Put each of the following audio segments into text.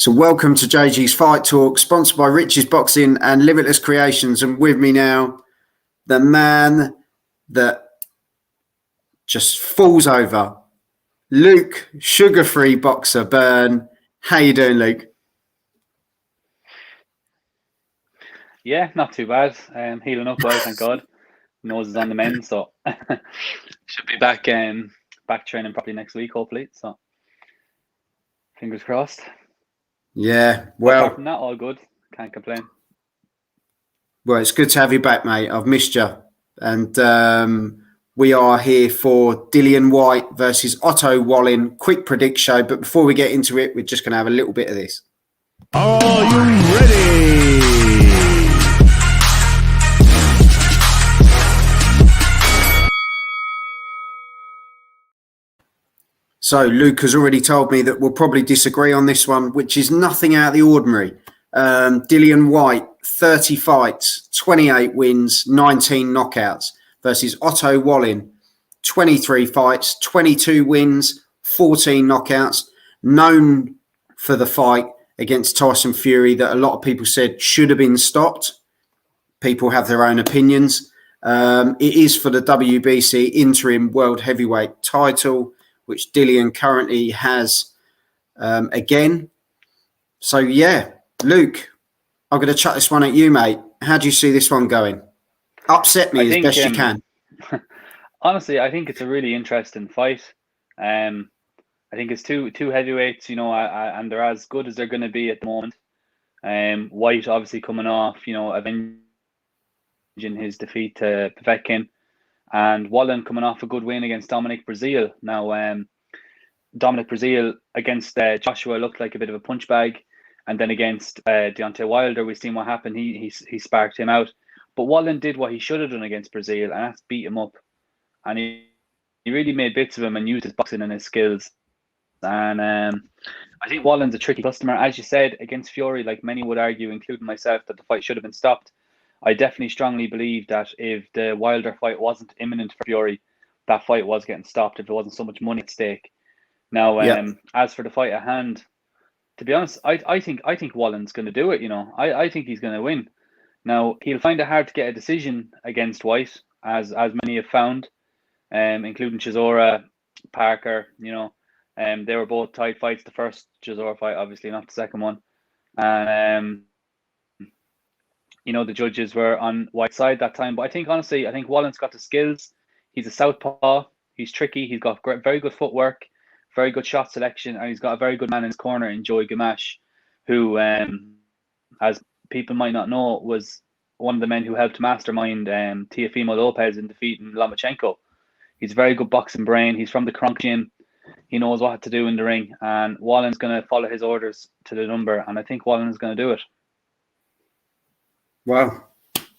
So welcome to JG's Fight Talk, sponsored by Rich's Boxing and Limitless Creations. And with me now, the man that just falls over, Luke, sugar-free boxer Byrne. How you doing, Luke? Yeah, not too bad. Healing up well, thank God. Nose is on the mend, so should be back training properly next week, hopefully. So fingers crossed. Yeah, But apart from that, all good. Can't complain. Well, it's good to have you back, mate. I've missed you. And we are here for Dillian Whyte versus Otto Wallin. Quick predict show. But before we get into it, we're just going to have a little bit of this. Are you ready? So Luke has already told me that we'll probably disagree on this one, which is nothing out of the ordinary. Dillian Whyte, 30 fights, 28 wins, 19 knockouts versus Otto Wallin, 23 fights, 22 wins, 14 knockouts. Known for the fight against Tyson Fury that a lot of people said should have been stopped. People have their own opinions. It is for the WBC Interim World Heavyweight title, which Dillian currently has again. So, yeah, Luke, I'm going to chuck this one at you, mate. How do you see this one going? Upset me as best you can. Honestly, I think it's a really interesting fight. I think it's two heavyweights, and they're as good as they're going to be at the moment. Whyte obviously coming off, avenging his defeat to Povetkin, and Wallin coming off a good win against Dominic Breazeale. Now, Dominic Breazeale against Joshua looked like a bit of a punch bag, and then against Deontay Wilder, we've seen what happened. He sparked him out, but Wallin did what he should have done against Breazeale, and that's beat him up. And he really made bits of him and used his boxing and his skills. And I think Wallin's a tricky customer, as you said, against Fury. Like many would argue, including myself, that the fight should have been stopped. I definitely strongly believe that if the Wilder fight wasn't imminent for Fury, that fight was getting stopped if there wasn't so much money at stake. Now, as for the fight at hand, to be honest, I think Wallin's going to do it. I think he's going to win. Now, he'll find it hard to get a decision against Whyte, as many have found, including Chisora, Parker. They were both tight fights. The first Chisora fight, obviously, not the second one. And the judges were on Whyte's side that time. But I think Wallin's got the skills. He's a southpaw. He's tricky. He's got very good footwork, very good shot selection, and he's got a very good man in his corner in Joey Gamache, who, as people might not know, was one of the men who helped mastermind Teofimo Lopez in defeating Lomachenko. He's a very good boxing brain. He's from the Kronk gym. He knows what to do in the ring, and Wallin's going to follow his orders to the number, and I think Wallin's going to do it. Well,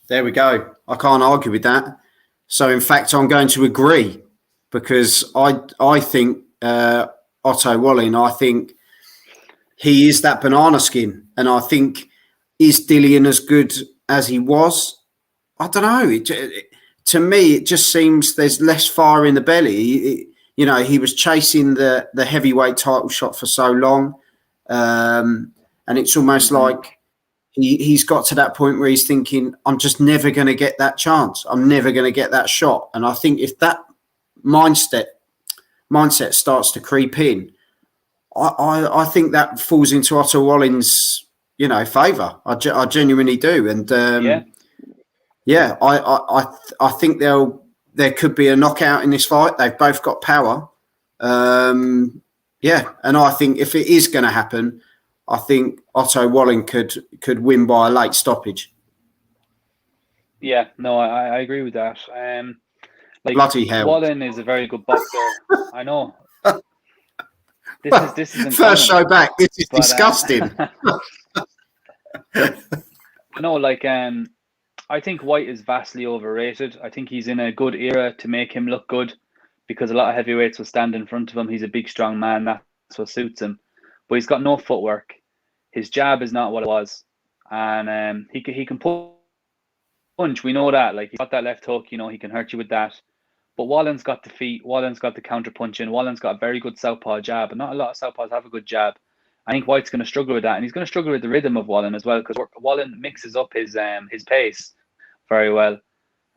there we go. I can't argue with that. So, in fact, I'm going to agree because I think Otto Wallin, I think he is that banana skin. And I think, is Dillian as good as he was? I don't know. To me, it just seems there's less fire in the belly. He was chasing the heavyweight title shot for so long. And it's almost like he's got to that point where he's thinking, I'm just never going to get that chance. I'm never going to get that shot. And I think if that mindset starts to creep in, I think that falls into Otto Wallin's, favour. I genuinely do. And I think there could be a knockout in this fight. They've both got power. And I think if it is going to happen, I think Otto Wallin could win by a late stoppage. Yeah, no, I agree with that. Bloody hell. Wallin is a very good boxer. I know. This is first show back. This is disgusting. I think Whyte is vastly overrated. I think he's in a good era to make him look good because a lot of heavyweights will stand in front of him. He's a big, strong man. That's what suits him. But he's got no footwork. His jab is not what it was. And he can punch. We know that. Like, he's got that left hook. He can hurt you with that. But Wallin's got the feet. Wallin's got the counter punching. Wallin's got a very good southpaw jab. And not a lot of southpaws have a good jab. I think Whyte's going to struggle with that, and he's going to struggle with the rhythm of Wallin as well, because Wallin mixes up his pace very well,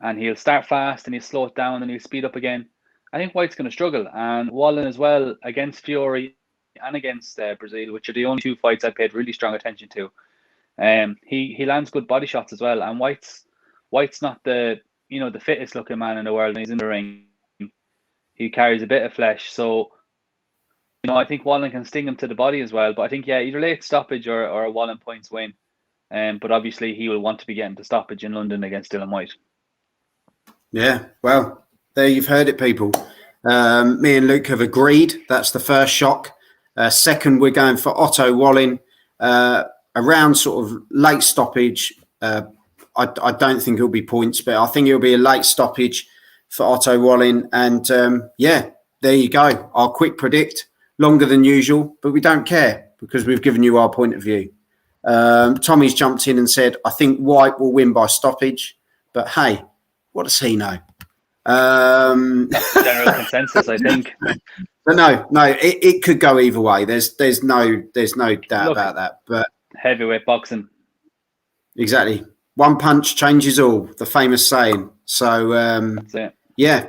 and he'll start fast and he'll slow it down and he'll speed up again. I think Whyte's going to struggle, and Wallin as well against Fury and against Brazil, which are the only 2 fights I paid really strong attention to. He lands good body shots as well, and Whyte's not the the fittest looking man in the world when he's in the ring. He carries a bit of flesh, so I think Wallin can sting him to the body as well. But I think either late stoppage or a Wallin points win. But obviously he will want to be getting the stoppage in London against Dillian Whyte. Yeah, well, there you've heard it, people. Me and Luke have agreed. That's the first shock. Second, we're going for Otto Wallin around sort of late stoppage. I don't think it'll be points, but I think it'll be a late stoppage for Otto Wallin. And yeah, there you go. I'll quick predict. Longer than usual, but we don't care because we've given you our point of view. Tommy's jumped in and said, I think Whyte will win by stoppage. But hey, what does he know? General consensus, I think. But no, it could go either way. There's no doubt about that. But heavyweight boxing. Exactly. One punch changes all, the famous saying. So, That's it. Yeah.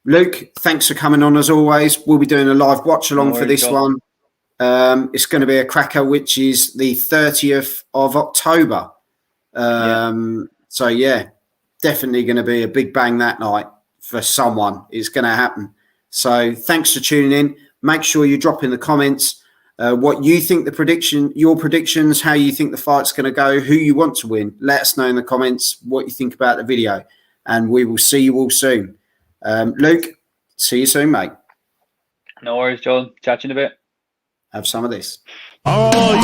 Luke, thanks for coming on as always. We'll be doing a live watch along for this one. It's going to be a cracker, which is the 30th of October. So, yeah, definitely going to be a big bang that night for someone. It's going to happen. So thanks for tuning in. Make sure you drop in the comments what you think your predictions, how you think the fight's going to go, who you want to win. Let us know in the comments what you think about the video, and we will see you all soon. Luke, see you soon, mate. No worries, Joel. Chat to you in a bit. Have some of this. Are